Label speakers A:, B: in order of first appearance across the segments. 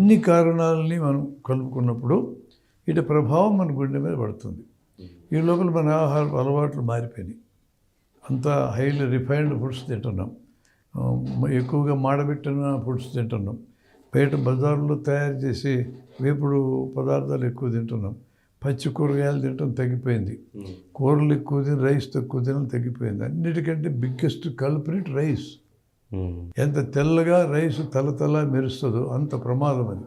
A: ఇన్ని కారణాలని మనం కలుపుకున్నప్పుడు ఇటు ప్రభావం మన గుండె మీద పడుతుంది. ఈ లోపల మన ఆహార అలవాట్లు మారిపోయినాయి. అంతా హైలీ రిఫైన్డ్ ఫుడ్స్ తింటున్నాం, ఎక్కువగా మాడబెట్టిన ఫుడ్స్ తింటున్నాం, బయట బజార్లో తయారు చేసి వేపుడు పదార్థాలు ఎక్కువ తింటున్నాం, పచ్చి కూరగాయలు తినడం తగ్గిపోయింది, కూరలు ఎక్కువ తిని రైస్ తక్కువ తినడం తగ్గిపోయింది. అన్నిటికంటే బిగ్గెస్ట్ కల్ప్రిట్ రైస్. ఎంత తెల్లగా రైస్ తల మెరుస్తుందో అంత ప్రమాదం అది.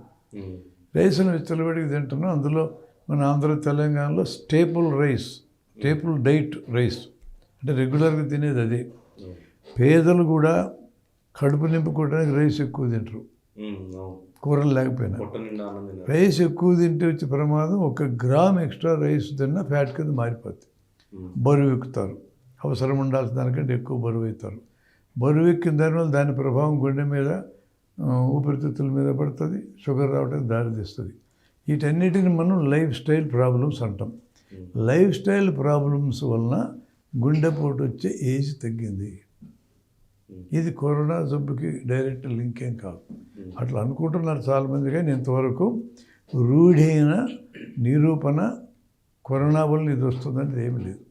A: రైస్ను విచ్చలవిడికి తింటున్నాం. అందులో మన ఆంధ్ర తెలంగాణలో స్టేపుల్ డైట్ రైస్ అంటే రెగ్యులర్గా తినేది అదే. పేదలు కూడా కడుపు నింపుకోవడానికి రైస్ ఎక్కువ తింటారు, కూరలు లేకపోయినా. రైస్ ఎక్కువ తింటే వచ్చే ప్రమాదం, 1 గ్రామ్ ఎక్స్ట్రా రైస్ తిన్నా ఫ్యాట్ కింద మారిపోతుంది, బరువు ఎక్కుతారు. అవసరం ఉండాల్సిన దానికంటే ఎక్కువ బరువు అవుతారు. బరువు ఎక్కిన దానివల్ల దాని ప్రభావం గుండె మీద, ఊపిరితిత్తుల మీద పడుతుంది, షుగర్ రావడానికి దారితీస్తుంది. వీటన్నిటిని మనం లైఫ్ స్టైల్ ప్రాబ్లమ్స్ అంటాం. లైఫ్ స్టైల్ ప్రాబ్లమ్స్ వలన గుండెపోటు వచ్చే ఏజ్ తగ్గింది. ఇది కరోనా జబ్బుకి డైరెక్ట్ లింక్ ఏం కాదు. అట్లా అనుకుంటున్నారు చాలామంది, కానీ ఇంతవరకు రూఢైన నిరూపణ కరోనా వల్ల ఇది వస్తుందని ఏమి లేదు.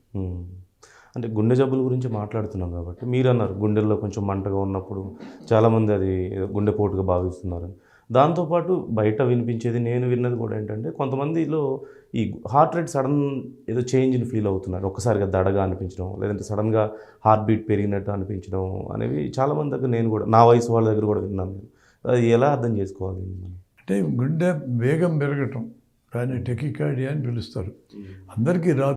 B: అంటే గుండె జబ్బుల గురించి మాట్లాడుతున్నాం కాబట్టి మీరు అన్నారు గుండెల్లో కొంచెం మంటగా ఉన్నప్పుడు చాలామంది అది గుండెపోటుగా భావిస్తున్నారు. దాంతోపాటు బయట వినిపించేది, నేను విన్నది కూడా ఏంటంటే కొంతమందిలో ఈ హార్ట్ రేట్ సడన్ ఏదో చేంజ్ని ఫీల్ అవుతున్నారు, ఒక్కసారిగా దడగా అనిపించడం, లేదంటే సడన్గా హార్ట్ బీట్ పెరిగినట్టు అనిపించడం అనేవి చాలామంది దగ్గర, నేను కూడా నా వయసు వాళ్ళ దగ్గర కూడా విన్నాను. అది ఎలా అర్థం చేసుకోవాలి?
A: అంటే గుండె వేగం పెరగటం, దాన్ని టెకికార్డియా అని పిలుస్తారు. అందరికీ రాదు.